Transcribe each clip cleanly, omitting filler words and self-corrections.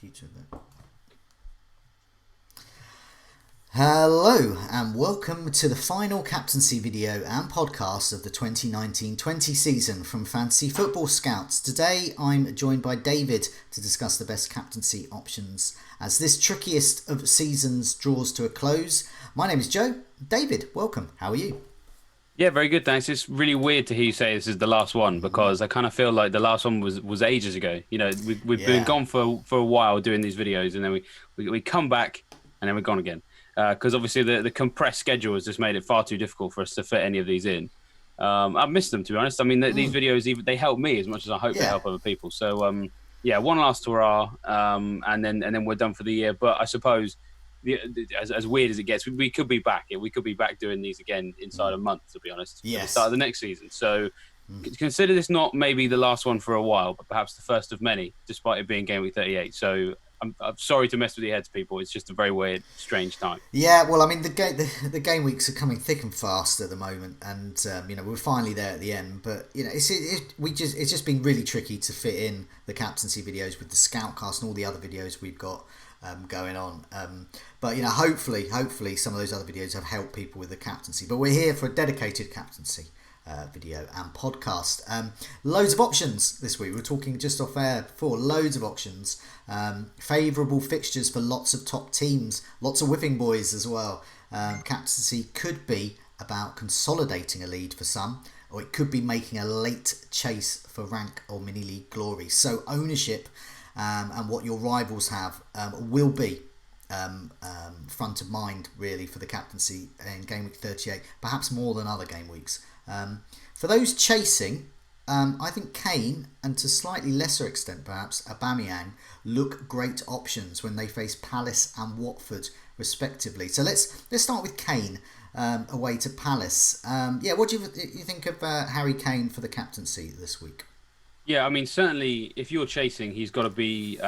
computer there. Hello and welcome to the final captaincy video and podcast of the 2019-20 season from Fantasy Football Scouts. Today I'm joined by David to discuss the best captaincy options as this trickiest of seasons draws to a close. My name is Joe. David, welcome. How are you? Yeah, very good, thanks. It's really weird to hear you say this is the last one because I kind of feel like the last one was ages ago. You know, we've been Yeah. gone for a while doing these videos, and then we come back and then we're gone again. Because obviously the compressed schedule has just made it far too difficult for us to fit any of these in. I've missed them, to be honest. I mean, these videos they help me as much as I hope they Yeah. help other people. So yeah, one last hurrah, and then we're done for the year. But I suppose as weird as it gets, we could be back. We could be back doing these again inside a month, to be honest, at the Yes. start of the next season. So consider this not maybe the last one for a while, but perhaps the first of many, despite it being game week 38. So I'm sorry to mess with your heads, people. It's just a very weird, strange time. Yeah, well, I mean, the game weeks are coming thick and fast at the moment, and we're finally there at the end. But it's just been really tricky to fit in the captaincy videos with the Scoutcast and all the other videos we've got going on. But hopefully some of those other videos have helped people with the captaincy. But we're here for a dedicated captaincy video and podcast. Loads of options this week. We're talking just off air before. Loads of options. Favourable fixtures for lots of top teams. Lots of whipping boys as well. Captaincy could be about consolidating a lead for some, or it could be making a late chase for rank or mini league glory. So ownership and what your rivals have will be front of mind really for the captaincy in game week 38, perhaps more than other game weeks. For those chasing, I think Kane and to slightly lesser extent perhaps Aubameyang look great options when they face Palace and Watford respectively. So let's start with Kane away to Palace. What do you think of Harry Kane for the captaincy this week? Yeah, I mean, certainly if you're chasing, he's got to be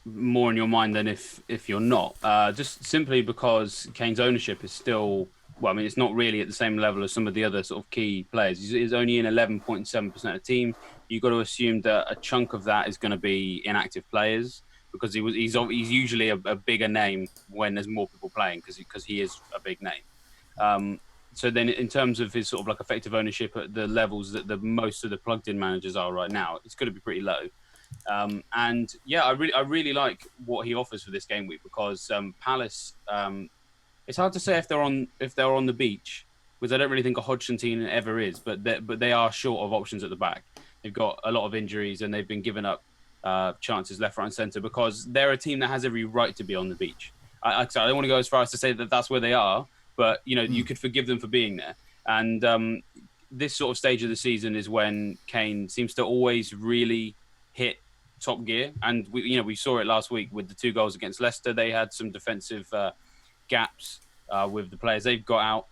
more in your mind than if you're not. Just simply because Kane's ownership is still, well, I mean, it's not really at the same level as some of the other sort of key players. He's only in 11.7% of team. You've got to assume that a chunk of that is going to be inactive players because he's usually a bigger name when there's more people playing because he is a big name. So then in terms of his sort of like effective ownership at the levels that the most of the plugged in managers are right now, it's going to be pretty low. And yeah, I really like what he offers for this game week because Palace, it's hard to say if they're on the beach because I don't really think a Hodgson team ever is, but they are short of options at the back. They've got a lot of injuries and they've been giving up chances left, right, and centre because they're a team that has every right to be on the beach. I don't want to go as far as to say that that's where they are. But, you could forgive them for being there. And this sort of stage of the season is when Kane seems to always really hit top gear. And, we saw it last week with the 2 goals against Leicester. They had some defensive gaps with the players they've got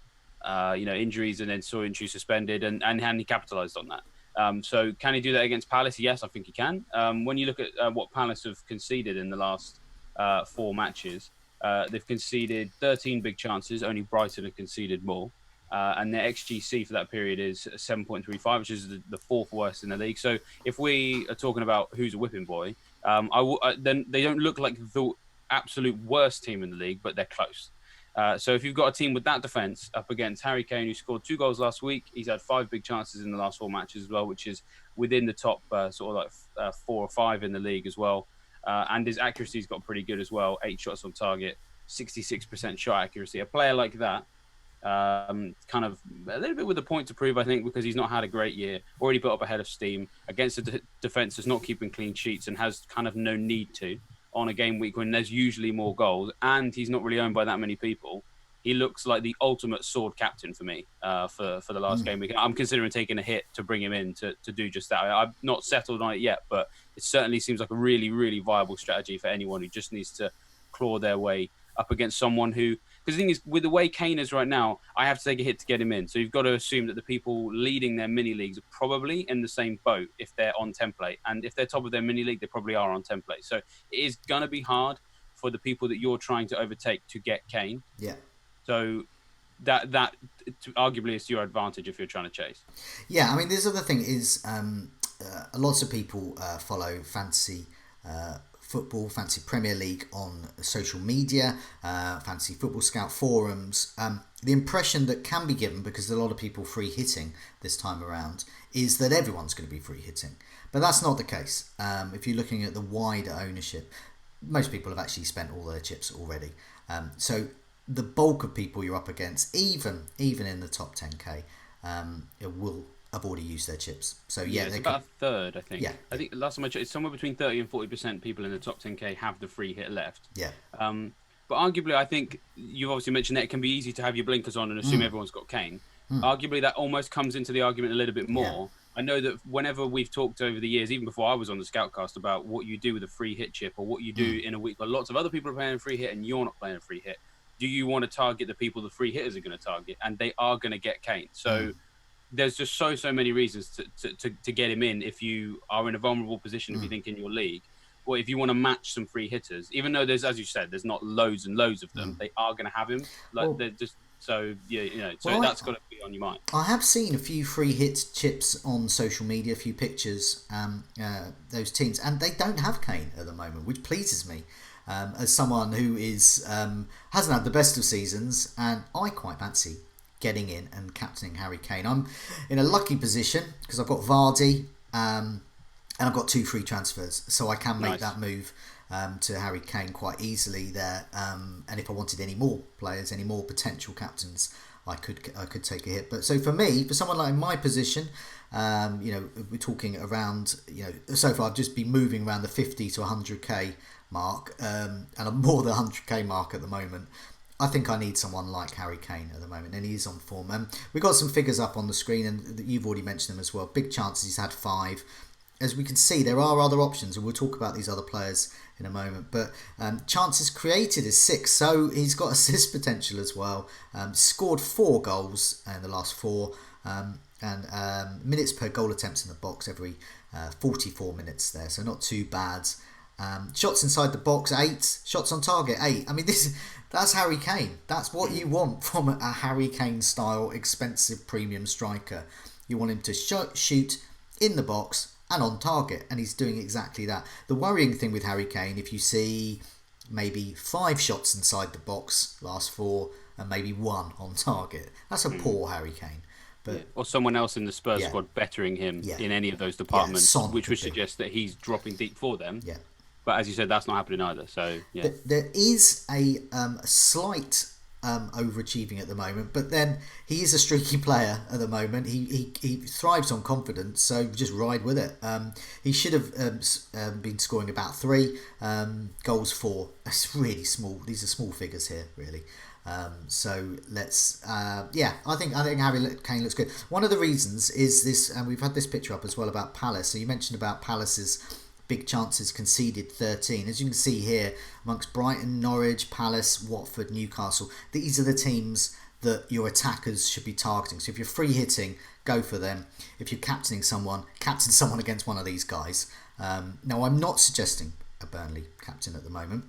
out, injuries and then Soyuncu suspended and he capitalised on that. So can he do that against Palace? Yes, I think he can. When you look at what Palace have conceded in the last 4 matches, they've conceded 13 big chances. Only Brighton have conceded more. And their XGC for that period is 7.35, which is the 4th worst in the league. So if we are talking about who's a whipping boy, then they don't look like the absolute worst team in the league, but they're close. So if you've got a team with that defence up against Harry Kane, who scored 2 goals last week, he's had 5 big chances in the last 4 matches as well, which is within the top 4 or 5 in the league as well. And his accuracy's got pretty good as well. 8 shots on target, 66% shot accuracy. A player like that, kind of a little bit with a point to prove, I think, because he's not had a great year. Already built up a head of steam against a defence that's not keeping clean sheets and has kind of no need to on a game week when there's usually more goals. And he's not really owned by that many people. He looks like the ultimate sword captain for me for the last game week. I'm considering taking a hit to bring him in to do just that. I've not settled on it yet, but it certainly seems like a really, really viable strategy for anyone who just needs to claw their way up against someone who... Because the thing is, with the way Kane is right now, I have to take a hit to get him in. So you've got to assume that the people leading their mini leagues are probably in the same boat if they're on template. And if they're top of their mini league, they probably are on template. So it is going to be hard for the people that you're trying to overtake to get Kane. Yeah. So that arguably is to your advantage if you're trying to chase. Yeah, I mean, this other thing is lots of people follow fantasy football, fantasy Premier League on social media, fantasy football scout forums, the impression that can be given, because there's a lot of people free hitting this time around, is that everyone's going to be free hitting. But that's not the case. If you're looking at the wider ownership, most people have actually spent all their chips already. So the bulk of people you're up against, even in the top 10k, will have already used their chips. So yeah, it's about a third, I think. Yeah. I think last time I checked, it's somewhere between 30 and 40% people in the top 10k have the free hit left. Yeah. But arguably, I think you've obviously mentioned that it can be easy to have your blinkers on and assume everyone's got Kane. Arguably, that almost comes into the argument a little bit more. Yeah. I know that whenever we've talked over the years, even before I was on the Scoutcast, about what you do with a free hit chip or what you do in a week where lots of other people are playing a free hit and you're not playing a free hit, do you want to target the people the free hitters are going to target? And they are going to get Kane. So there's just so many reasons to get him in if you are in a vulnerable position, if you think in your league, or if you want to match some free hitters. Even though there's, as you said, there's not loads and loads of them, they are going to have him. They're just... So, yeah, that's got to be on your mind. I have seen a few free hit chips on social media, a few pictures, those teams, and they don't have Kane at the moment, which pleases me as someone who hasn't had the best of seasons, and I quite fancy getting in and captaining Harry Kane. I'm in a lucky position because I've got Vardy and I've got 2 free transfers, so I can make that move to Harry Kane quite easily there, and if I wanted any more players, any more potential captains, I could take a hit. But so for me, for someone like in my position, we're talking around, so far I've just been moving around the 50 to 100k mark, and I'm more than 100k mark at the moment. I think I need someone like Harry Kane at the moment, and he is on form. We've got some figures up on the screen, and you've already mentioned them as well. Big chances, he's had 5. As we can see, there are other options, and we'll talk about these other players in a moment. But chances created is 6, so he's got assist potential as well. Scored 4 goals in the last 4, and minutes per goal attempts in the box every 44 minutes there, so not too bad. Shots inside the box 8, shots on target 8. I mean, that's Harry Kane. That's what you want from a Harry Kane style expensive premium striker. You want him to shoot in the box and on target, and he's doing exactly that. The worrying thing with Harry Kane, if you see maybe 5 shots inside the box last 4 and maybe 1 on target, that's a poor Harry Kane. But or someone else in the Spurs squad bettering him in any of those departments, which would suggest that he's dropping deep for them. Yeah. But as you said, that's not happening either. So yeah, there is a slight overachieving at the moment, but then he is a streaky player at the moment. He thrives on confidence, so just ride with it. He should have been scoring about 3 goals, 4. It's really small. These are small figures here, really. So let's I think Harry Kane looks good. One of the reasons is this, and we've had this picture up as well about Palace. So you mentioned about Palace's big chances conceded 13. As you can see here, amongst Brighton, Norwich, Palace, Watford, Newcastle, these are the teams that your attackers should be targeting. So if you're free hitting, go for them. If you're captain someone against one of these guys. Now, I'm not suggesting a Burnley captain at the moment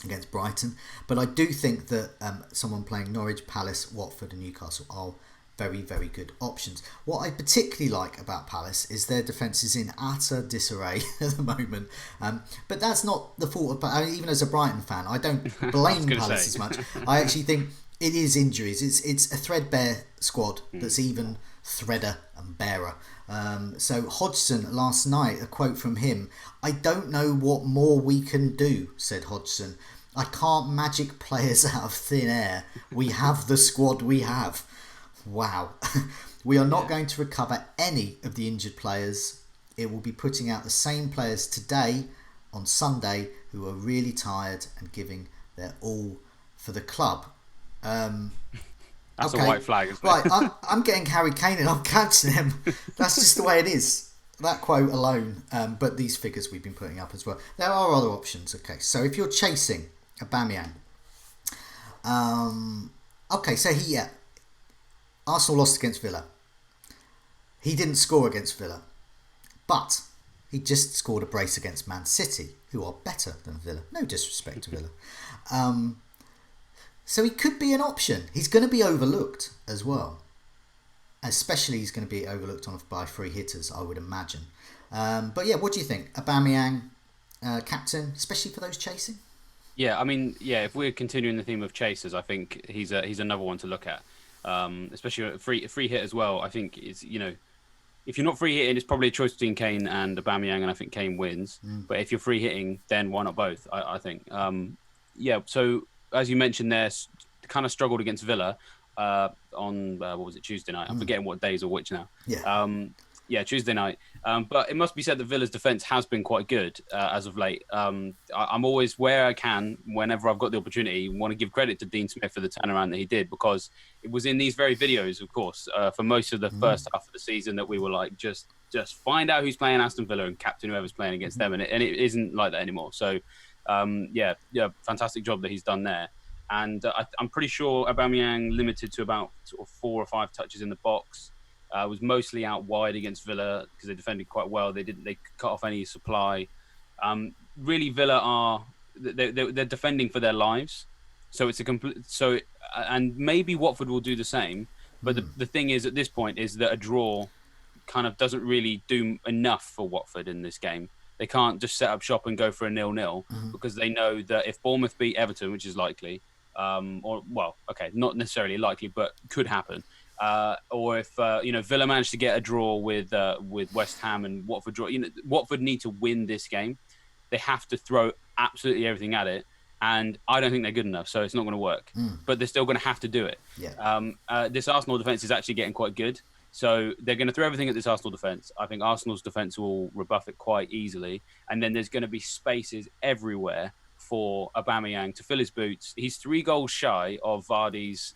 against Brighton, but I do think that someone playing Norwich, Palace, Watford and Newcastle are very, very good options. What I particularly like about Palace is their defence is in utter disarray at the moment. But that's not the fault of... even as a Brighton fan, I don't blame Palace as much. I actually think it is injuries. It's a threadbare squad that's even threader and barer. So Hodgson last night, a quote from him, "I don't know what more we can do," said Hodgson. "I can't magic players out of thin air. We have the squad we have." Wow. We are not going to recover any of the injured players. It will be putting out the same players today on Sunday who are really tired and giving their all for the club. That's a white flag, isn't it? Right, I'm getting Harry Kane and I'm catching him. That's just the way it is. That quote alone, but these figures we've been putting up as well. There are other options. Okay, so if you're chasing Aubameyang, Arsenal lost against Villa. He didn't score against Villa, but he just scored a brace against Man City, who are better than Villa. No disrespect to Villa. So he could be an option. He's going to be overlooked as well. Especially he's going to be overlooked by free hitters, I would imagine. But yeah, what do you think? Aubameyang, captain, especially for those chasing? Yeah, I mean, yeah. If we're continuing the theme of chasers, I think he's another one to look at. Especially a free hit as well. I think it's if you're not free hitting, it's probably a choice between Kane and Aubameyang, and I think Kane wins. But if you're free hitting, then why not both? I think. Yeah. So as you mentioned, there kind of struggled against Villa on what was it, Tuesday night? I'm forgetting what days or which now. Yeah. Yeah, Tuesday night. But it must be said that Villa's defence has been quite good as of late. I'm always, where I can, whenever I've got the opportunity, want to give credit to Dean Smith for the turnaround that he did, because it was in these very videos, of course, for most of the first half of the season that we were like, just find out who's playing Aston Villa and captain whoever's playing against them. And it isn't like that anymore. So, yeah, fantastic job that he's done there. And I'm pretty sure Aubameyang limited to about sort of 4 or 5 touches in the box. Was mostly out wide against Villa because they defended quite well. They cut off any supply. Really, Villa are they're defending for their lives. So it's a complete. So and maybe Watford will do the same. But the thing is, at this point, is that a draw kind of doesn't really do enough for Watford in this game. They can't just set up shop and go for a 0-0 because they know that if Bournemouth beat Everton, which is likely, not necessarily likely, but could happen. Or if Villa managed to get a draw with West Ham and Watford draw, Watford need to win this game. They have to throw absolutely everything at it, and I don't think they're good enough, so it's not going to work. But they're still going to have to do it. Yeah. This Arsenal defence is actually getting quite good, so they're going to throw everything at this Arsenal defence. I think Arsenal's defence will rebuff it quite easily, and then there's going to be spaces everywhere for Aubameyang to fill his boots. He's 3 goals shy of Vardy's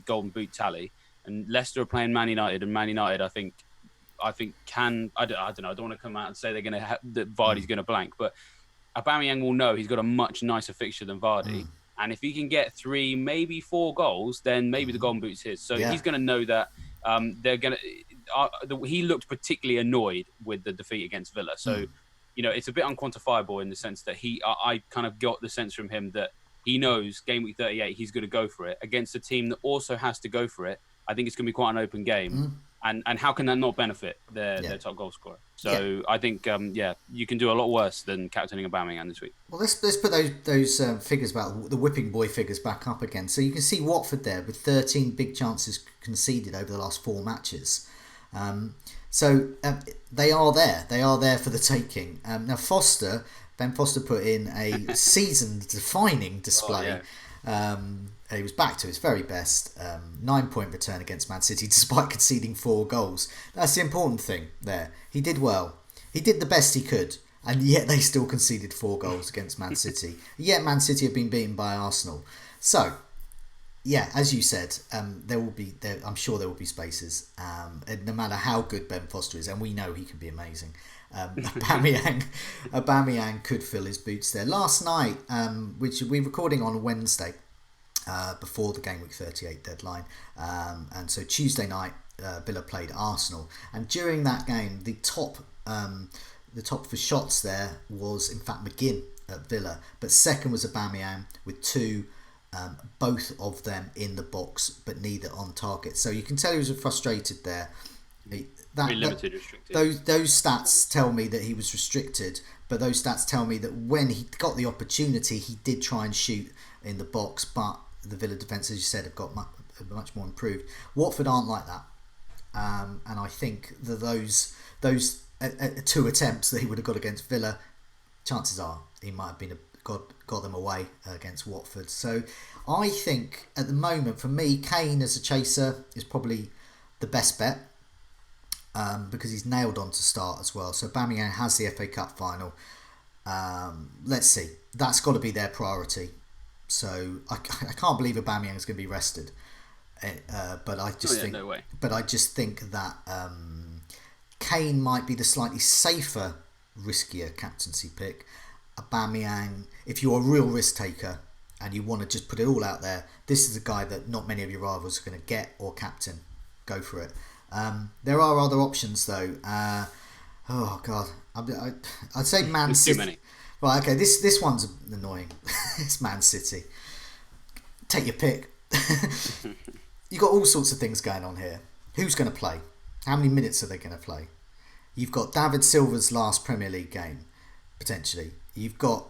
golden boot tally. And Leicester are playing Man United, and Man United, I think I don't know. I don't want to come out and say that Vardy's going to blank, but Aubameyang will know he's got a much nicer fixture than Vardy, and if he can get 3, maybe 4 goals, then maybe the golden boot's his. So he's going to know that they're going to. He looked particularly annoyed with the defeat against Villa, so it's a bit unquantifiable in the sense that I kind of got the sense from him that he knows game week 38 he's going to go for it against a team that also has to go for it. I think it's going to be quite an open game. And how can that not benefit their top goal scorer? So I think, you can do a lot worse than captaining Aubameyang this week. Well, let's put those figures about the whipping boy figures back up again. So you can see Watford there with 13 big chances conceded over the last 4 matches. They are there. They are there for the taking. Now Ben Foster put in a season-defining display. He was back to his very best 9-point return against Man City despite conceding 4 goals. That's the important thing there. He did well. He did the best he could, and yet they still conceded 4 goals against Man City. Yet Man City have been beaten by Arsenal. So, yeah, as you said, I'm sure there will be spaces. No matter how good Ben Foster is, and we know he can be amazing. Aubameyang could fill his boots there. Last night, which we're recording on Wednesday, before the game week 38 deadline, and so Tuesday night Villa played Arsenal, and during that game the top for shots there was in fact McGinn at Villa, but second was Aubameyang with 2, both of them in the box but neither on target. So you can tell he was frustrated there. Restricted. Those stats tell me that he was restricted, but those stats tell me that when he got the opportunity he did try and shoot in the box, but the Villa defence, as you said, have got much more improved. Watford aren't like that, and I think that those 2 attempts that he would have got against Villa, chances are he might have got them away against Watford. So I think at the moment, for me, Kane as a chaser is probably the best bet, because he's nailed on to start as well. So Aubameyang has the FA Cup final. Let's see, that's got to be their priority. So I can't believe Aubameyang is going to be rested, but I just think. No way. But I just think that Kane might be the slightly safer, riskier captaincy pick. Aubameyang, if you're a real risk taker and you want to just put it all out there, this is a guy that not many of your rivals are going to get or captain. Go for it. There are other options though. Oh God, I'd say Man City. Too many. Right, okay, this one's annoying. It's Man City. Take your pick. You've got all sorts of things going on here. Who's going to play? How many minutes are they going to play? You've got David Silva's last Premier League game, potentially. you've got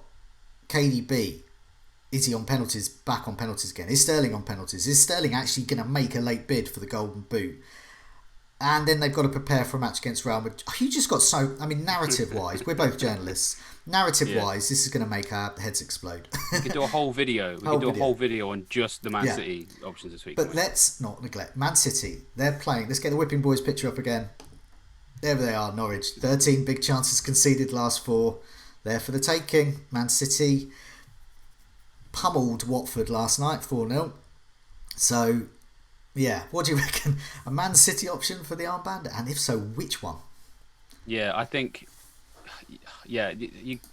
KDB. Is he on penalties? Back on penalties again? Is Sterling on penalties? Is Sterling actually going to make a late bid for the Golden Boot? And then they've got to prepare for a match against Real Madrid. You just got so... I mean, narrative-wise, we're both journalists. Narrative-wise, this is going to make our heads explode. We could do a whole video. We could do a whole video on just the Man City options this week. But let's not neglect Man City. They're playing... Let's get the Whipping Boys picture up again. There they are, Norwich. 13 big chances conceded, last 4. There for the taking. Man City pummeled Watford last night, 4-0. So... yeah, what do you reckon? A Man City option for the armband? And if so, which one? Yeah, I think... yeah,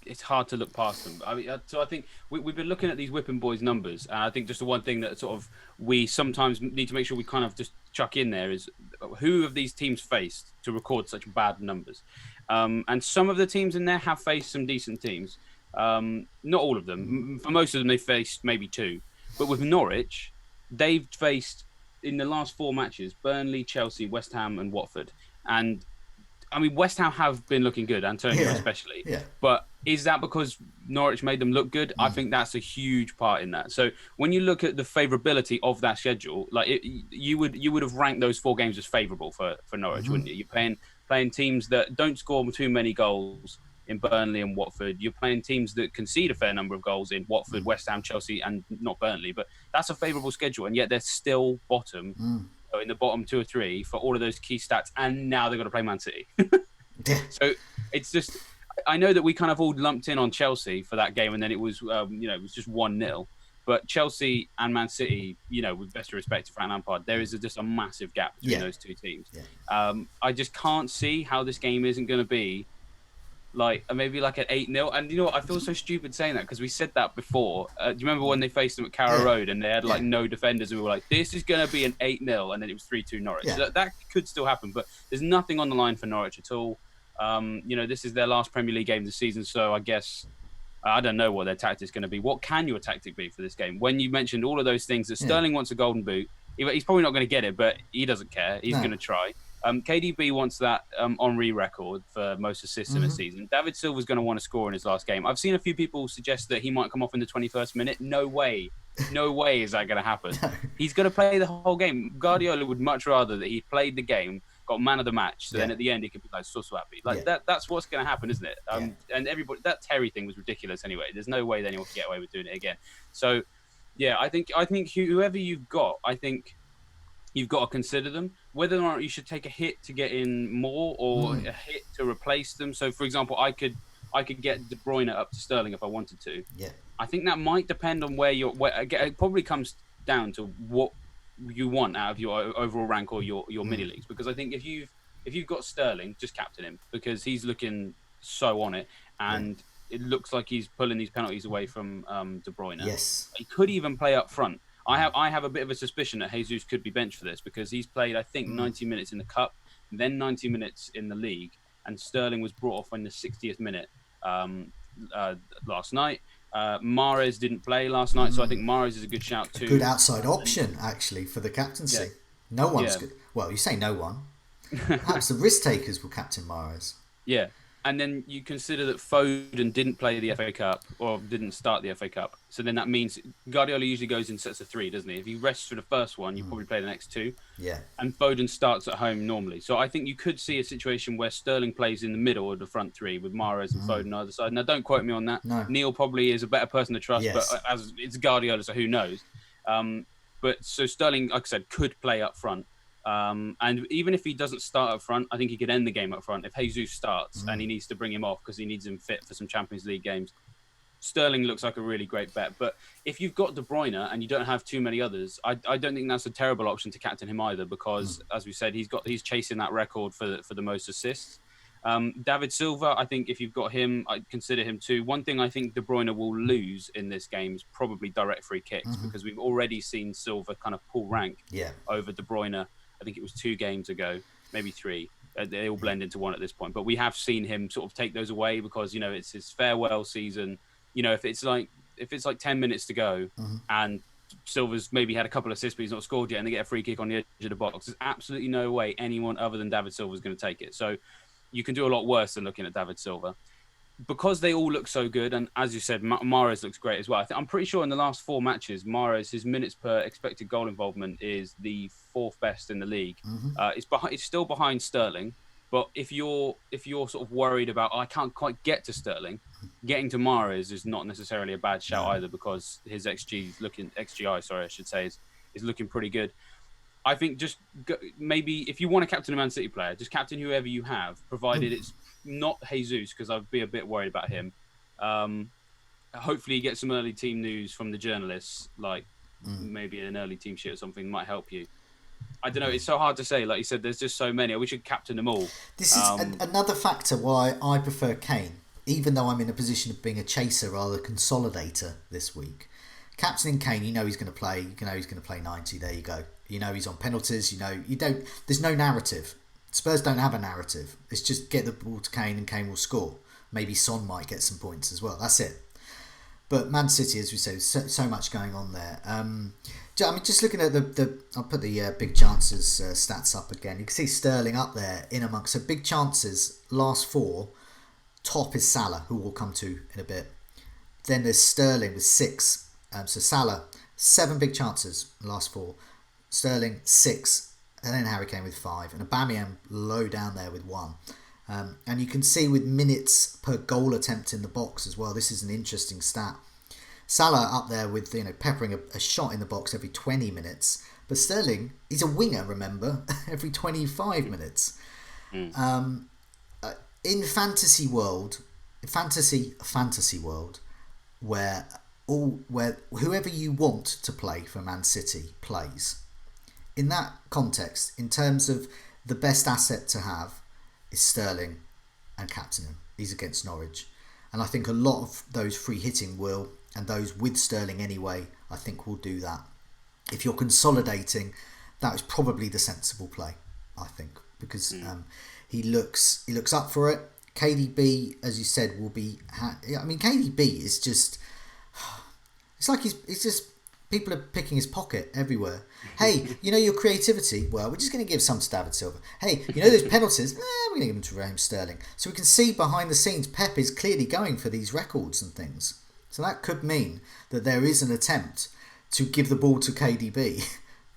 it's hard to look past them. I mean, so I think we've been looking at these Whipping Boys numbers, and I think just the one thing that sort of we sometimes need to make sure we kind of just chuck in there is who have these teams faced to record such bad numbers? And some of the teams in there have faced some decent teams. Not all of them. For most of them, they faced maybe 2. But with Norwich, they've faced... in the last 4 matches, Burnley, Chelsea, West Ham and Watford. And, I mean, West Ham have been looking good, Antonio especially. Yeah. But is that because Norwich made them look good? I think that's a huge part in that. So when you look at the favourability of that schedule, like you would have ranked those 4 games as favourable for Norwich, wouldn't you? You're playing teams that don't score too many goals in Burnley and Watford. You're playing teams that concede a fair number of goals in Watford, West Ham, Chelsea, and not Burnley. But that's a favourable schedule, and yet they're still bottom, in the bottom 2 or 3 for all of those key stats. And now they've got to play Man City. So it's just, I know that we kind of all lumped in on Chelsea for that game, and then it was, it was just 1-0. But Chelsea and Man City, with best respect to Frank Lampard, there is just a massive gap between those 2 teams. Yeah. I just can't see how this game isn't going to be maybe like an 8-0. And you know what? I feel so stupid saying that because we said that before. Do you remember when they faced them at Carrow Road and they had no defenders and we were like, this is going to be an 8-0, and then it was 3-2 Norwich. So that could still happen, but there's nothing on the line for Norwich at all. This is their last Premier League game of the season, so I guess I don't know what their tactic's going to be. What can your tactic be for this game? When you mentioned all of those things, that Sterling wants a golden boot, he's probably not going to get it, but he doesn't care. He's going to try. KDB wants that Henry record for most assists in a season. David Silva's going to want to score in his last game. I've seen a few people suggest that he might come off in the 21st minute. No way. No way is that going to happen. He's going to play the whole game. Guardiola would much rather that he played the game, got man of the match, so then at the end he could be like, so happy. That's what's going to happen, isn't it? And everybody, that Terry thing was ridiculous anyway. There's no way that anyone can get away with doing it again. So, yeah, I think whoever you've got, I think you've got to consider them. Whether or not you should take a hit to get in more or a hit to replace them. So, for example, I could get De Bruyne up to Sterling if I wanted to. Yeah. I think that might depend on where it probably comes down to what you want out of your overall rank or your mini leagues. Because I think if you've got Sterling, just captain him because he's looking so on it, and it looks like he's pulling these penalties away from De Bruyne. Yes. He could even play up front. I have a bit of a suspicion that Jesus could be benched for this because he's played, I think, 90 minutes in the Cup, then 90 minutes in the league, and Sterling was brought off in the 60th minute last night. Mahrez didn't play last night, so I think Mahrez is a good shout too. Good outside option, actually, for the captaincy. Yeah. No one's good. Well, you say no one. Perhaps the risk takers will captain Mahrez. Yeah. And then you consider that Foden didn't play the FA Cup or didn't start the FA Cup. So then that means Guardiola usually goes in sets of 3, doesn't he? If he rests for the first one, you probably play the next 2. Yeah. And Foden starts at home normally. So I think you could see a situation where Sterling plays in the middle of the front 3 with Mahrez and Foden on the other side. Now, don't quote me on that. No. Neil probably is a better person to trust, but as it's Guardiola, so who knows? But so Sterling, like I said, could play up front. And even if he doesn't start up front, I think he could end the game up front. If Jesus starts and he needs to bring him off because he needs him fit for some Champions League games, Sterling looks like a really great bet. But if you've got De Bruyne and you don't have too many others, I don't think that's a terrible option to captain him either because, as we said, he's chasing that record for the most assists. David Silva, I think if you've got him, I'd consider him too. One thing I think De Bruyne will lose in this game is probably direct free kicks because we've already seen Silva kind of pull rank over De Bruyne. I think it was 2 games ago, maybe 3. They all blend into one at this point. But we have seen him sort of take those away because, it's his farewell season. If it's like 10 minutes to go and Silva's maybe had a couple of assists, but he's not scored yet, and they get a free kick on the edge of the box, there's absolutely no way anyone other than David Silva is going to take it. So you can do a lot worse than looking at David Silva. because they all look so good, and as you said, Mahrez looks great as well. I'm pretty sure in the last 4 matches, Mahrez, his minutes per expected goal involvement is the 4th best in the league. It's still behind Sterling, but if you're sort of worried about, I can't quite get to Sterling, getting to Mahrez is not necessarily a bad shout either, because his XGI, sorry, I should say, is looking pretty good. I think just maybe if you want to captain a Man City player, just captain whoever you have, provided it's not Jesus, because I'd be a bit worried about him. Hopefully you get some early team news from the journalists, like maybe an early team sheet or something might help you. I don't know, it's so hard to say. Like you said, there's just so many. We should captain them all. This is another factor why I prefer Kane, even though I'm in a position of being a chaser rather than consolidator this week. Captaining Kane, you know he's going to play. You know he's going to play 90. There you go. You know he's on penalties. You know you don't. There's no narrative. Spurs don't have a narrative. It's just get the ball to Kane and Kane will score. Maybe Son might get some points as well. That's it. But Man City, as we say, so much going on there. I mean, just looking at I'll put the big chances stats up again. You can see Sterling up there in amongst. So big chances, last 4. Top is Salah, who we'll come to in a bit. Then there's Sterling with 6. So Salah, 7 big chances, last 4. Sterling, 6. And then Harry Kane with 5. And Aubameyang low down there with 1. And you can see with minutes per goal attempt in the box as well. This is an interesting stat. Salah up there with, peppering a shot in the box every 20 minutes. But Sterling, he's a winger, remember, every 25 minutes. In fantasy world, where whoever you want to play for Man City plays. In that context, in terms of the best asset to have is Sterling and captain him. He's against Norwich. And I think a lot of those free hitting will, and those with Sterling anyway, I think will do that. If you're consolidating, that is probably the sensible play, I think, because he looks up for it. KDB, as you said, will be... KDB is just... It's like he's just... People are picking his pocket everywhere. Hey, your creativity? Well, we're just going to give some to David Silva. Hey, those penalties? We're going to give them to Raheem Sterling. So we can see behind the scenes, Pep is clearly going for these records and things. So that could mean that there is an attempt to give the ball to KDB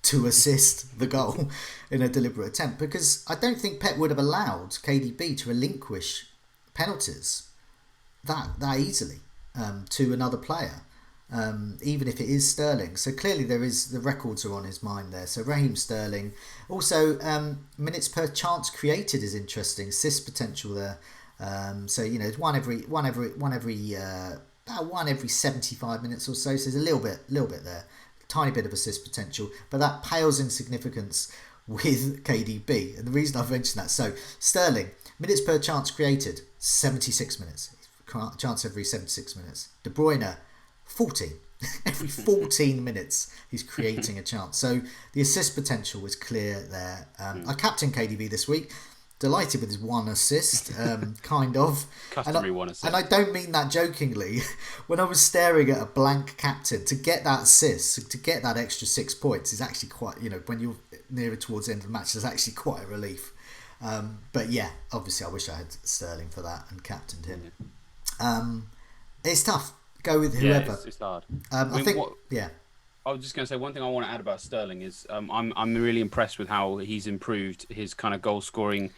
to assist the goal in a deliberate attempt. Because I don't think Pep would have allowed KDB to relinquish penalties that easily to another player. Even if it is Sterling. So clearly the records are on his mind there. So Raheem Sterling. Also, minutes per chance created is interesting. Assist potential there. So it's one every about 1 every 75 minutes or so. So there's a little bit there, tiny bit of assist potential, but that pales in significance with KDB. And the reason I've mentioned that, so Sterling, minutes per chance created, 76 minutes. Chance every 76 minutes. De Bruyne, 14. Every 14 minutes he's creating a chance. So the assist potential was clear there. I captained KDB this week. Delighted with his 1 assist, kind of. Customary 1 assist. And I don't mean that jokingly. When I was staring at a blank captain, to get that assist, to get that extra 6 points is actually quite, when you're nearer towards the end of the match, there's actually quite a relief. But yeah, obviously I wish I had Sterling for that and captained him. It's tough. Go with whoever. Yeah, it's hard. I was just going to say, one thing I want to add about Sterling is I'm really impressed with how he's improved his kind of goal scoring,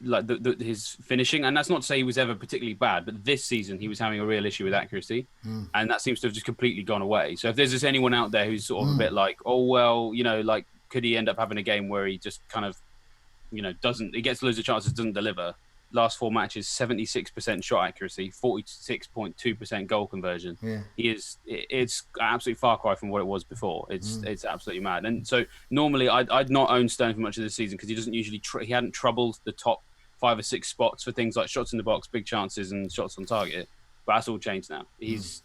like his finishing. And that's not to say he was ever particularly bad, but this season he was having a real issue with accuracy, and that seems to have just completely gone away. So if there's just anyone out there who's sort of a bit like, oh well, like could he end up having a game where he just kind of, he gets loads of chances, doesn't deliver. Last 4 matches, 76% shot accuracy, 46.2% goal conversion. Yeah. It's absolutely far cry from what it was before. It's absolutely mad. And so normally I'd not own Sterling for much of the season because he doesn't usually he hadn't troubled the top 5 or 6 spots for things like shots in the box, big chances, and shots on target. But that's all changed now. He's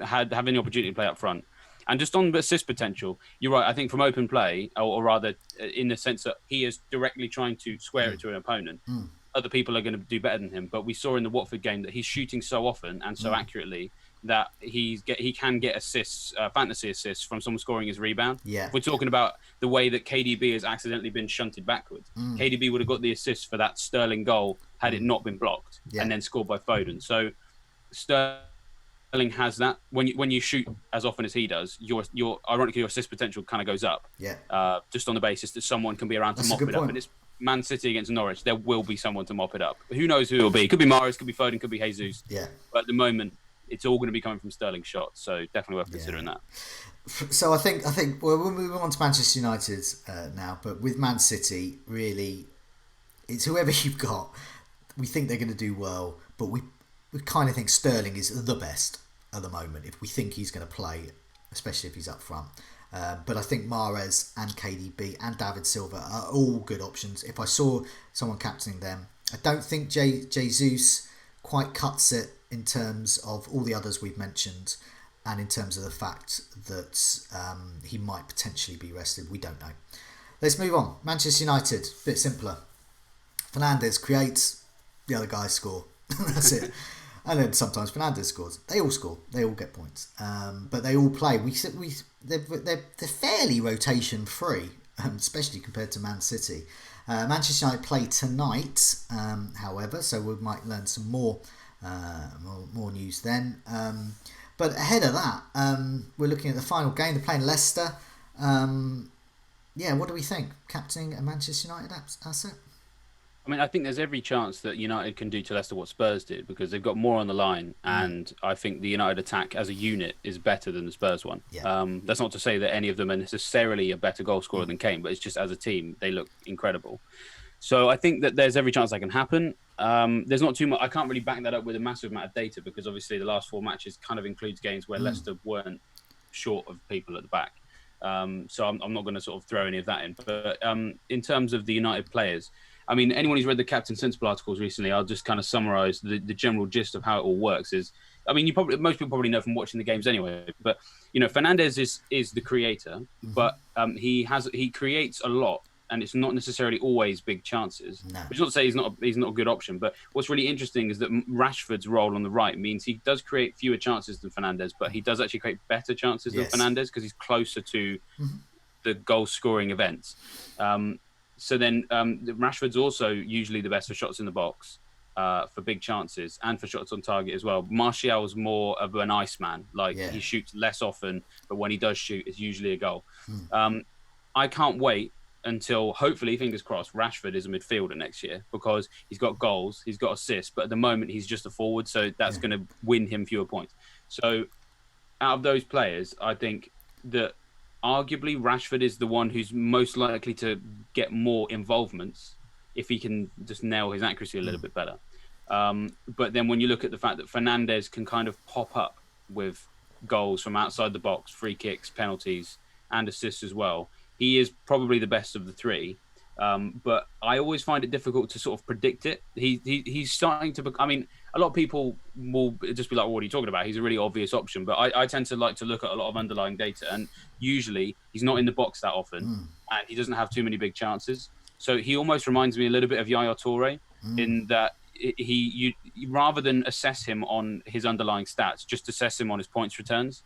having the opportunity to play up front. And just on the assist potential, you're right. I think from open play, or rather in the sense that he is directly trying to square it to an opponent. Other people are going to do better than him, but we saw in the Watford game that he's shooting so often and so accurately that he can get assists, fantasy assists from someone scoring his rebound. Yeah. We're talking about the way that KDB has accidentally been shunted backwards. KDB would have got the assist for that Sterling goal had it not been blocked, Yeah. and then scored by Foden. So Sterling has that. When you shoot as often as he does, your ironically your assist potential kind of goes up. Yeah. Just on the basis that someone can be around That's to a mop good it up. point. And it's Man City against Norwich. There will be someone to mop it up. Who knows who it will be? It could be Mahrez, could be Foden, could be Jesus. Yeah. But at the moment, it's all going to be coming from Sterling's shots. So definitely worth considering that. So I think well, we'll move on to Manchester United now, but with Man City, really, it's whoever you've got. We think they're going to do well, but we kind of think Sterling is the best at the moment. If we think he's going to play, especially if he's up front. But I think Mahrez and KDB and David Silva are all good options. If I saw someone captaining them, I don't think Jesus quite cuts it in terms of all the others we've mentioned, and in terms of the fact that he might potentially be rested. We don't know. Let's move on. Manchester United, a bit simpler. Fernandes creates, the other guys score. That's it. And then sometimes Fernandes scores. They all score. They all get points. But they all play. They're fairly rotation free, especially compared to Man City. Manchester United play tonight, however, so we might learn some more news then. But ahead of that, we're looking at the final game. They're playing Leicester. What do we think? Captaining a Manchester United asset? I mean, I think there's every chance that United can do to Leicester what Spurs did, because they've got more on the line, and I think the United attack as a unit is better than the Spurs one. Yeah. That's not to say that any of them are necessarily a better goal scorer than Kane, but it's just as a team, they look incredible. So I think that there's every chance that can happen. There's not too much. I can't really back that up with a massive amount of data, because obviously the last 4 matches kind of includes games where Leicester weren't short of people at the back. So I'm not going to sort of throw any of that in. But in terms of the United players, I mean, anyone who's read the Captain Sensible articles recently, I'll just kind of summarise the general gist of how it all works. I mean, most people probably know from watching the games anyway. But Fernandes is the creator, but he creates a lot, and it's not necessarily always big chances. No. Which is not to say he's not a good option. But what's really interesting is that Rashford's role on the right means he does create fewer chances than Fernandes, but he does actually create better chances than Fernandes, because he's closer to the goal scoring events. So then Rashford's also usually the best for shots in the box, for big chances, and for shots on target as well. Martial's more of an Iceman. He shoots less often, but when he does shoot, it's usually a goal. I can't wait until, hopefully, fingers crossed, Rashford is a midfielder next year, because he's got goals, he's got assists, but at the moment he's just a forward, so that's going to win him fewer points. So out of those players, I think that arguably Rashford is the one who's most likely to get more involvements if he can just nail his accuracy a little bit better. But then when you look at the fact that Fernandes can kind of pop up with goals from outside the box, free kicks, penalties, and assists as well, he is probably the best of the three. But I always find it difficult to sort of predict it. He's starting to. I mean, a lot of people will just be like, "What are you talking about?" He's a really obvious option. But I tend to like to look at a lot of underlying data, and usually he's not in the box that often, and he doesn't have too many big chances. So he almost reminds me a little bit of Yaya Toure, in that you rather than assess him on his underlying stats, just assess him on his points returns.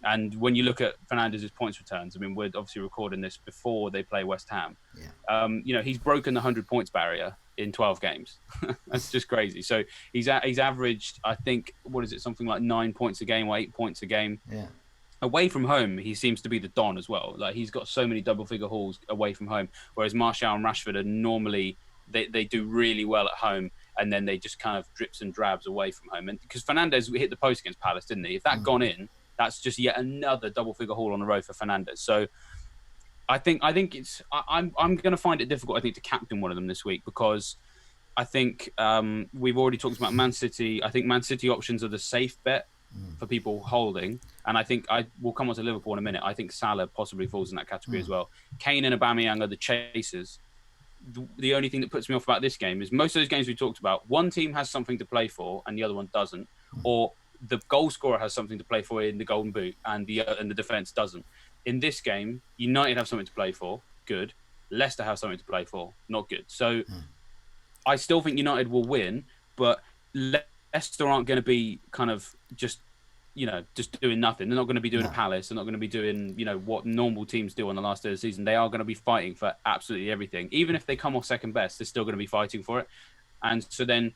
And when you look at Fernandes' points returns, I mean, we're obviously recording this before they play West Ham. Yeah. He's broken the 100 points barrier in 12 games. That's just crazy. So he's averaged, I think, something like 9 points a game or 8 points a game. Yeah. Away from home, he seems to be the Don as well. Like, he's got so many double-figure hauls away from home, whereas Martial and Rashford are normally, they do really well at home, and then they just kind of drips and drabs away from home. And because Fernandes hit the post against Palace, didn't he? If that gone in, that's just yet another double-figure haul on the road for Fernandes. So I think I'm going to find it difficult, I think, to captain one of them this week, because I think we've already talked about Man City. I think Man City options are the safe bet for people holding, and I think we'll come on to Liverpool in a minute. I think Salah possibly falls in that category as well. Kane and Aubameyang are the chasers. The only thing that puts me off about this game is most of those games we talked about, one team has something to play for and the other one doesn't, or the goal scorer has something to play for in the Golden Boot and the defence doesn't. In this game, United have something to play for, good. Leicester have something to play for, not good. So I still think United will win, but Leicester aren't going to be kind of just doing nothing. They're not going to be doing a Palace. They're not going to be doing, what normal teams do on the last day of the season. They are going to be fighting for absolutely everything. Even if they come off second best, they're still going to be fighting for it. And so then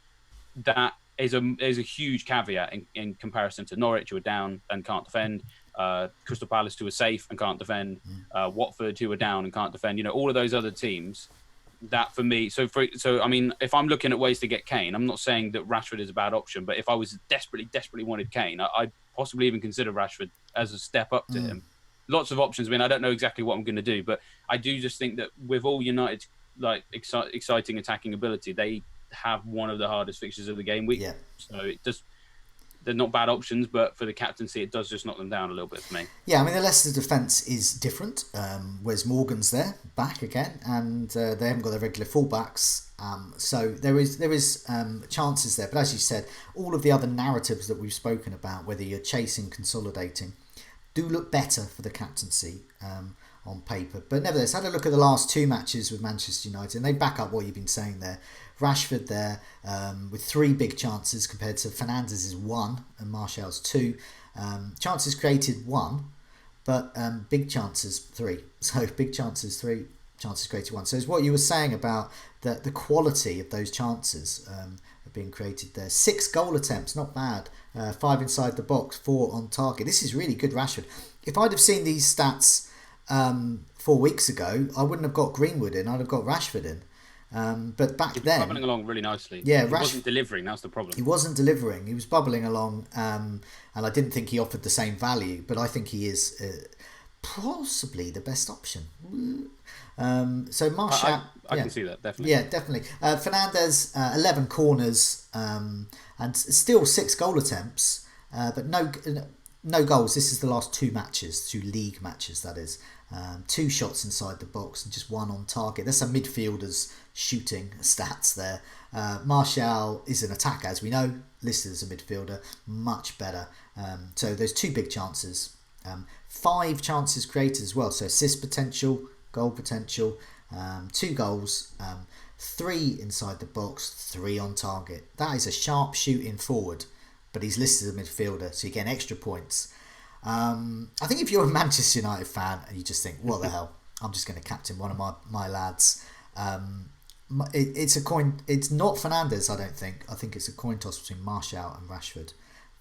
that is a huge caveat in comparison to Norwich, who are down and can't defend, Crystal Palace, who are safe and can't defend, Watford, who are down and can't defend. You know, all of those other teams. That for me, so I mean, if I'm looking at ways to get Kane, I'm not saying that Rashford is a bad option, but if I was desperately wanted Kane, I'd possibly even consider Rashford as a step up to him. Lots of options. I mean, I don't know exactly what I'm going to do, but I do just think that with all United's like exciting attacking ability, they have one of the hardest fixtures of the game week. Yeah. So it just, they're not bad options, but for the captaincy, it does just knock them down a little bit for me. Yeah, I mean, the Leicester defence is different. Whereas Morgan's there, back again, and they haven't got their regular fullbacks. So there is chances there. But as you said, all of the other narratives that we've spoken about, whether you're chasing, consolidating, do look better for the captaincy on paper. But nevertheless, had a look at the last two matches with Manchester United, and they back up what you've been saying there. Rashford there with 3 big chances compared to Fernandez's 1 and Martial's 2. Chances created 1, but big chances 3. So big chances 3, chances created 1. So it's what you were saying about the quality of those chances being created there. 6 goal attempts, not bad. 5 inside the box, 4 on target. This is really good Rashford. If I'd have seen these stats 4 weeks ago, I wouldn't have got Greenwood in. I'd have got Rashford in. But back then, bubbling along really nicely. Yeah, he wasn't delivering. That's the problem. He wasn't delivering. He was bubbling along, and I didn't think he offered the same value. But I think he is possibly the best option. So Martial, I can see that definitely. Yeah, definitely. Fernandez, 11 corners, and still 6 goal attempts, but no goals. This is the last 2 matches, 2 league matches. That is 2 shots inside the box and just 1 on target. There's some midfielders shooting stats there. Martial is an attacker, as we know. Listed as a midfielder, much better. So those 2 big chances, 5 chances created as well. So assist potential, goal potential, 2 goals, 3 inside the box, 3 on target. That is a sharp shooting forward, but he's listed as a midfielder, so you get extra points. I think if you're a Manchester United fan and you just think, what the hell, I'm just going to captain one of my lads. It's a coin. It's not Fernandez, I don't think. I think it's a coin toss between Martial and Rashford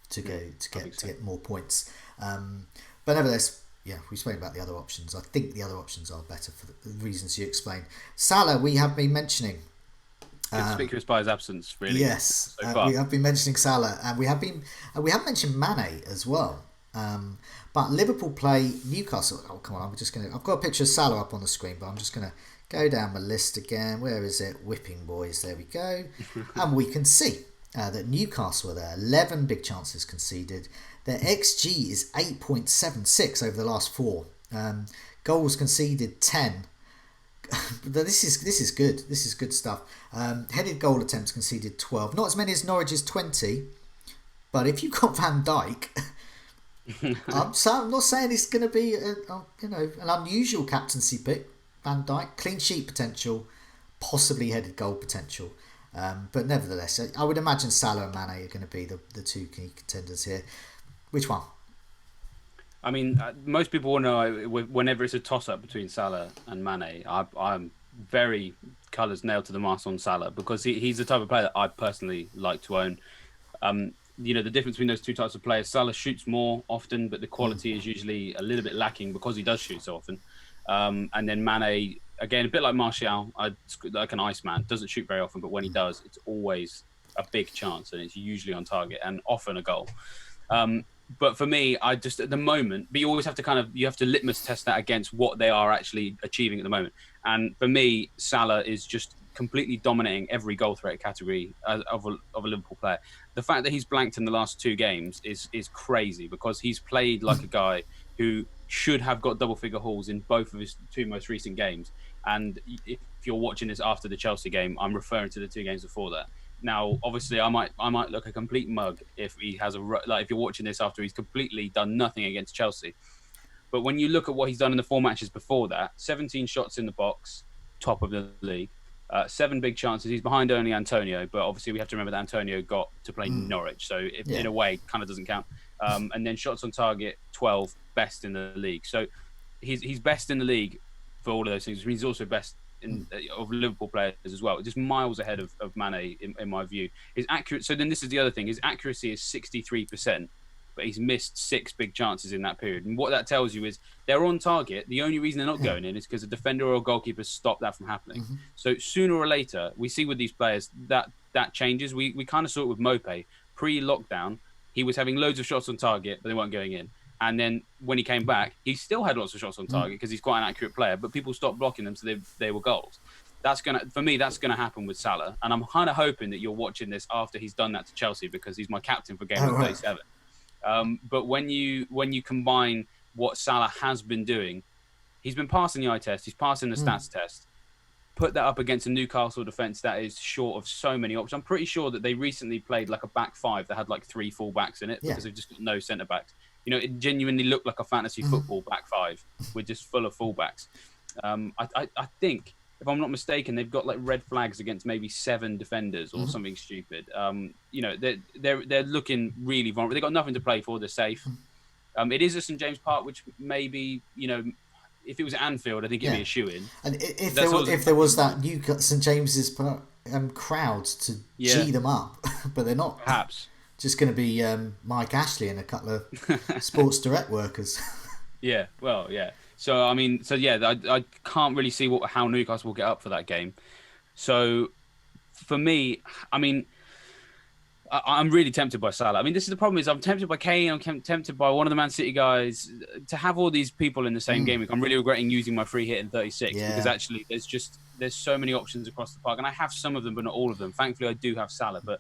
to get more points. But nevertheless, yeah, we've spoken about the other options. I think the other options are better for the reasons you explained. Salah, we have been mentioning. Conspicuous by his absence, really. Yes, so far. We have been mentioning Salah, and we have mentioned Mane as well. But Liverpool play Newcastle. Oh, come on! I've got a picture of Salah up on the screen, but I'm just gonna go down my list again. Where is it? Whipping boys. There we go. And we can see that Newcastle are there. 11 big chances conceded. Their XG is 8.76 over the last 4. Goals conceded 10. This is good. This is good stuff. Headed goal attempts conceded 12. Not as many as Norwich's 20. But if you've got Van Dijk, I'm not saying it's going to be an unusual captaincy pick. Van Dijk, clean sheet potential, possibly headed goal potential. But nevertheless, I would imagine Salah and Mane are going to be the 2 key contenders here. Which one? I mean, most people will know whenever it's a toss-up between Salah and Mane, I'm very colours nailed to the mast on Salah because he's the type of player that I personally like to own. The difference between those 2 types of players, Salah shoots more often, but the quality is usually a little bit lacking because he does shoot so often. And then Mane, again, a bit like Martial, like an Iceman, doesn't shoot very often, but when he does, it's always a big chance and it's usually on target and often a goal. But for me, I just at the moment, but you always have to you have to litmus test that against what they are actually achieving at the moment. And for me, Salah is just completely dominating every goal threat category of a Liverpool player. The fact that he's blanked in the last 2 games is crazy because he's played like a guy who should have got double-figure hauls in both of his 2 most recent games. And if you're watching this after the Chelsea game, I'm referring to the 2 games before that. Now, obviously, I might look a complete mug if he has if you're watching this after he's completely done nothing against Chelsea. But when you look at what he's done in the 4 matches before that, 17 shots in the box, top of the league, 7 big chances. He's behind only Antonio, but obviously we have to remember that Antonio got to play Norwich, so in a way, kind of doesn't count. And then shots on target, 12, best in the league. So he's best in the league for all of those things. He's also best of Liverpool players as well. Just miles ahead of Mane in my view. His accurate. So then this is the other thing. His accuracy is 63%, but he's missed 6 big chances in that period. And what that tells you is they're on target. The only reason they're not going in is because a defender or a goalkeeper stopped that from happening. Mm-hmm. So sooner or later, we see with these players that changes. We kind of saw it with Mope pre-lockdown. He was having loads of shots on target, but they weren't going in. And then when he came back, he still had lots of shots on target because he's quite an accurate player, but people stopped blocking them, so they were goals. For me, that's gonna happen with Salah, and I'm kind of hoping that you're watching this after he's done that to Chelsea because he's my captain for game 37. But when you combine what Salah has been doing, he's been passing the eye test, he's passing the stats test. Put that up against a Newcastle defence that is short of so many options. I'm pretty sure that they recently played like a back five that had like 3 full backs in it because they've just got no centre backs. You know, it genuinely looked like a fantasy football back five with just full of fullbacks. I think, if I'm not mistaken, they've got like red flags against maybe 7 defenders or something stupid. You know, they're looking really vulnerable. They've got nothing to play for. They're safe. It is at St James Park, which maybe, you know, if it was at Anfield, I think it'd be a shoe-in. And if there was that new St James's Park crowd to G them up, but they're not. Perhaps. Just going to be Mike Ashley and a couple of Sports Direct workers. Yeah, well, yeah. So, I mean, I can't really see how Newcastle will get up for that game. So, for me, I mean, I'm really tempted by Salah. I mean, this is the problem is I'm tempted by Kane. I'm tempted by one of the Man City guys. To have all these people in the same game week, I'm really regretting using my free hit in 36 because actually there's so many options across the park, and I have some of them, but not all of them. Thankfully, I do have Salah, but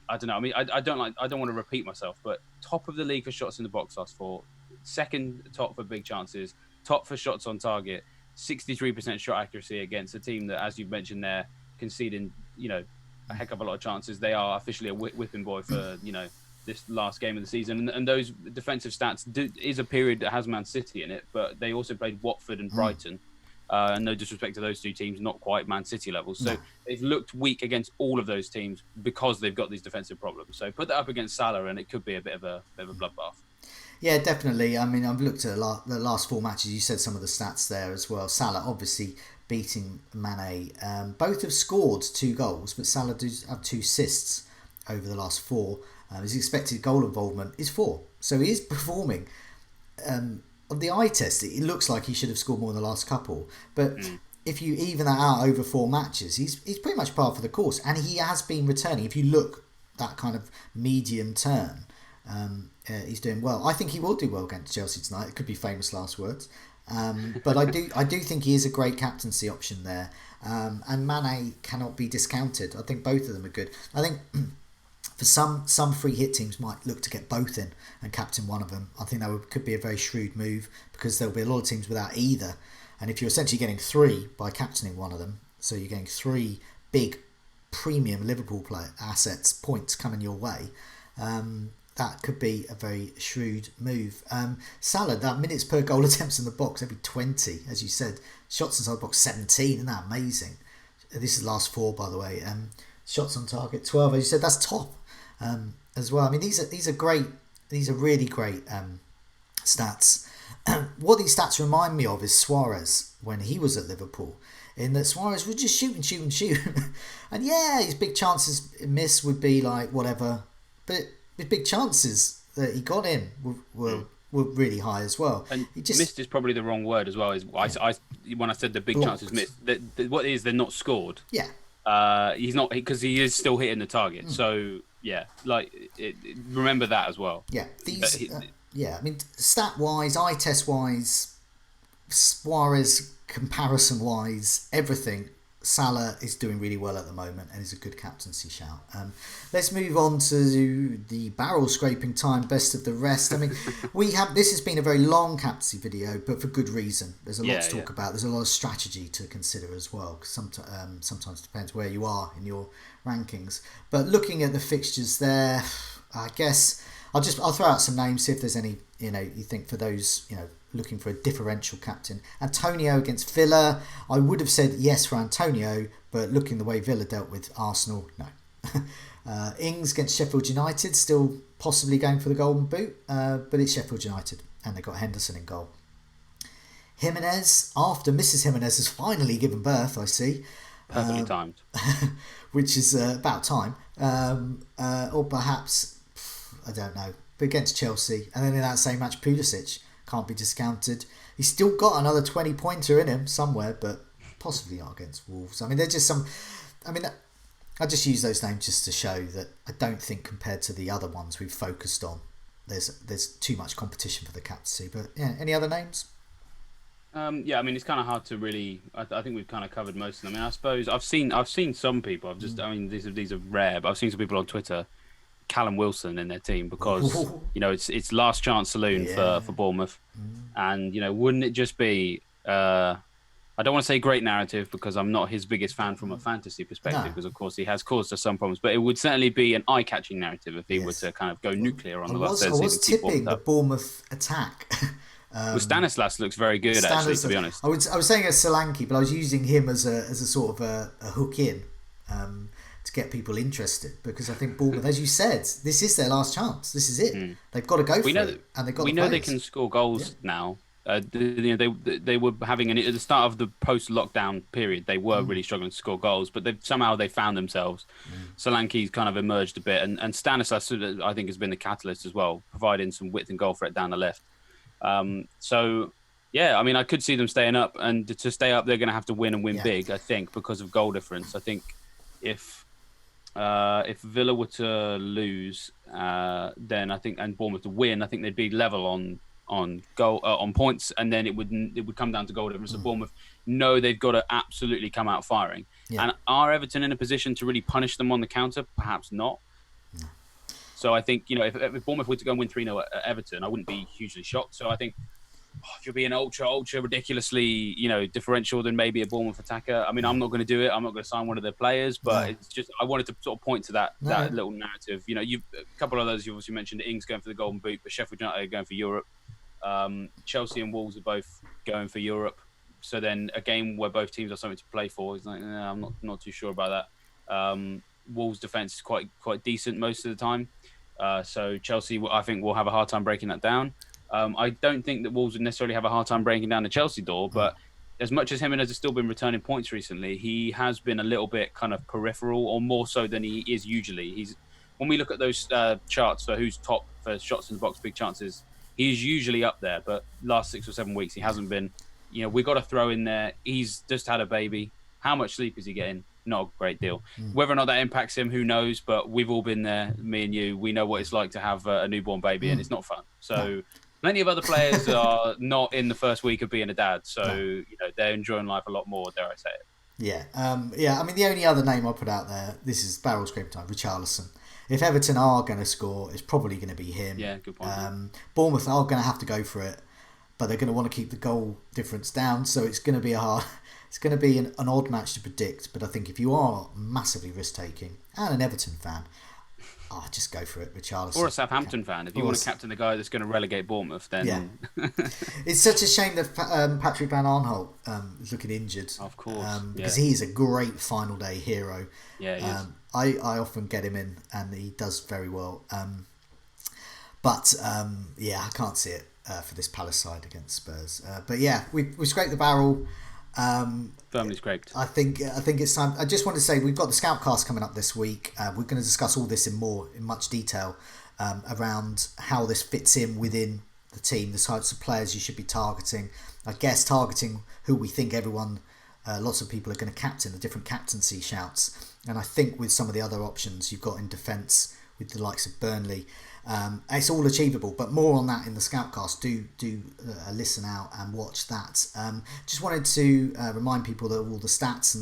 I don't know. I mean, I don't want to repeat myself, but top of the league for shots in the box last 4, second top for big chances, top for shots on target, 63% shot accuracy against a team that, as you've mentioned, they're conceding, you know, a heck of a lot of chances. They are officially a whipping boy for, you know, this last game of the season. And those defensive stats is a period that has Man City in it, but they also played Watford and Brighton. And no disrespect to those 2 teams, not quite Man City levels. So they've looked weak against all of those teams because they've got these defensive problems. So put that up against Salah, and it could be a bit of a bloodbath. Yeah, definitely. I mean, I've looked at the last 4 matches. You said some of the stats there as well. Salah obviously beating Mane. Both have scored 2 goals, but Salah does have 2 assists over the last 4. His expected goal involvement is 4. So he is performing. On the eye test, it looks like he should have scored more in the last couple. But if you even that out over 4 matches, he's pretty much par for the course. And he has been returning. If you look that kind of medium turn, he's doing well. I think he will do well against Chelsea tonight. It could be famous last words. But I do think he is a great captaincy option there. And Mane cannot be discounted. I think both of them are good. I think for some free hit teams might look to get both in and captain one of them. I think that could be a very shrewd move because there'll be a lot of teams without either. And if you're essentially getting 3 by captaining one of them, so you're getting 3 big premium Liverpool assets, points coming your way, that could be a very shrewd move. Salah, that minutes per goal attempts in the box, every 20, as you said. Shots inside the box, 17. Isn't that amazing? This is the last 4, by the way. Shots on target, 12. As you said, that's top as well. I mean, these are great. These are really great stats. What these stats remind me of is Suarez when he was at Liverpool. In that Suarez would just shoot. And his big chances miss would be like whatever. But his big chances that he got in were really high as well. And missed is probably the wrong word as well. When I said the big chances missed, what it is, they're not scored. Yeah. He's not, because he is still hitting the target. So remember that as well. Yeah. I mean, stat wise, eye test wise, Suarez comparison wise, everything. Salah is doing really well at the moment and is a good captaincy shout. Let's move on to the barrel scraping time, best of the rest. I mean, this has been a very long captaincy video, but for good reason. There's a lot to talk about. There's a lot of strategy to consider as well, because sometimes it depends where you are in your rankings. But looking at the fixtures there, I guess I'll throw out some names, see if there's any you think for those looking for a differential captain. Antonio against Villa. I would have said yes for Antonio, but looking the way Villa dealt with Arsenal, no. Ings against Sheffield United, still possibly going for the golden boot, but it's Sheffield United and they've got Henderson in goal. Jimenez, after Mrs. Jimenez has finally given birth, I see. Perfectly timed. Which is about time. Or perhaps, I don't know, but against Chelsea. And then in that same match, Pulisic can't be discounted. He's still got another 20-pointer in him somewhere, but possibly not against Wolves. I mean, they're just some... I mean, I just use those names just to show that I don't think compared to the other ones we've focused on, there's too much competition for the captaincy. But yeah, any other names? Yeah, I mean, it's kind of hard to really. I think we've kind of covered most of them. I mean, I suppose I've seen some people. I mean, these are rare, but I've seen some people on Twitter, Callum Wilson in their team because it's last chance saloon for Bournemouth, and wouldn't it just be? I don't want to say great narrative because I'm not his biggest fan from a fantasy perspective because of course he has caused us some problems, but it would certainly be an eye-catching narrative if he were to kind of go nuclear on the last third season. I was tipping the Bournemouth attack. Well, Stanislas looks very good, actually, to be honest. I was saying a Solanke, but I was using him as a sort of a hook in to get people interested because I think Bournemouth, as you said, this is their last chance. This is it. They've got to go for it, and they've got. We know they can score goals now. They were having at the start of the post-lockdown period. They were really struggling to score goals, but somehow they found themselves. Solanke's kind of emerged a bit, and Stanislas I think has been the catalyst as well, providing some width and goal threat down the left. So, yeah, I mean, I could see them staying up, and to stay up, they're going to have to win and win big, I think, because of goal difference. I think if Villa were to lose, then I think, and Bournemouth to win, I think they'd be level on goal on points, and then it would come down to goal difference. So Bournemouth know they've got to absolutely come out firing. And are Everton in a position to really punish them on the counter? Perhaps not. So I think, if Bournemouth were to go and win 3-0 at Everton, I wouldn't be hugely shocked. So I think if you're being ultra ridiculously, differential than maybe a Bournemouth attacker, I mean, I'm not going to do it. I'm not going to sign one of their players, but it's just, I wanted to sort of point to that little narrative. You've a couple of others, you obviously mentioned Ings going for the Golden Boot, but Sheffield United are going for Europe. Chelsea and Wolves are both going for Europe. So then a game where both teams have something to play for is like, I'm not too sure about that. Wolves' defence is quite decent most of the time. So Chelsea, I think, will have a hard time breaking that down. I don't think that Wolves would necessarily have a hard time breaking down the Chelsea door, but as much as Jimenez has still been returning points recently, he has been a little bit kind of peripheral, or more so than he is usually. When we look at those charts for who's top for shots in the box, big chances, he's usually up there, but last 6 or 7 weeks he hasn't been. We've got to throw in there. He's just had a baby. How much sleep is he getting? Not a great deal. Whether or not that impacts him, who knows? But we've all been there, me and you. We know what it's like to have a newborn baby, and it's not fun. So plenty of other players are not in the first week of being a dad. So they're enjoying life a lot more, dare I say it. Yeah. I mean, the only other name I put out there, this is barrel scrape time, Richarlison. If Everton are going to score, it's probably going to be him. Yeah, good point. Bournemouth are going to have to go for it, but they're going to want to keep the goal difference down. So it's going to be It's going to be an odd match to predict, but I think if you are massively risk-taking and an Everton fan, just go for it, Richarlison. Or a Southampton fan. If you want to captain the guy that's going to relegate Bournemouth, then... Yeah. It's such a shame that Patrick Van Aanholt is looking injured. Of course. Because he's a great final day hero. Yeah, he is. I often get him in, and he does very well. But I can't see it for this Palace side against Spurs. But yeah, we scraped the barrel. Firmly scraped. I think it's time. I just want to say we've got the Scoutcast coming up this week. We're going to discuss all this in much detail around how this fits in within the team, the types of players you should be targeting. I guess targeting who we think lots of people are going to captain, the different captaincy shouts. And I think with some of the other options you've got in defence with the likes of Burnley, it's all achievable, but more on that in the Scoutcast. Do listen out and watch that. Just wanted to remind people that all the stats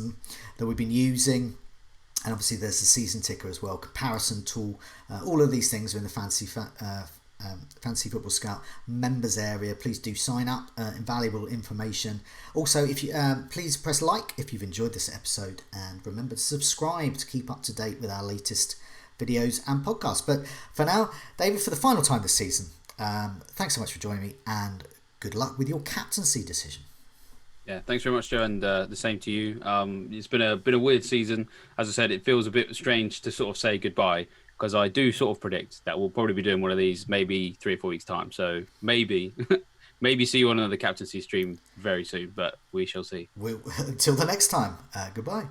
that we've been using, and obviously there's the season ticker as well, comparison tool, all of these things are in the Fantasy Football Scout members area. Please do sign up, invaluable information. Also, if you please press like if you've enjoyed this episode, and remember to subscribe to keep up to date with our latest videos and podcasts. But for now, David, for the final time this season, thanks so much for joining me, and good luck with your captaincy decision. Yeah, thanks very much, Joe, and the same to you. It's been a weird season. As I said, it feels a bit strange to sort of say goodbye, because I do sort of predict that we'll probably be doing one of these maybe 3 or 4 weeks time. So maybe maybe see you on another captaincy stream very soon, but we shall see. Until the next time, goodbye.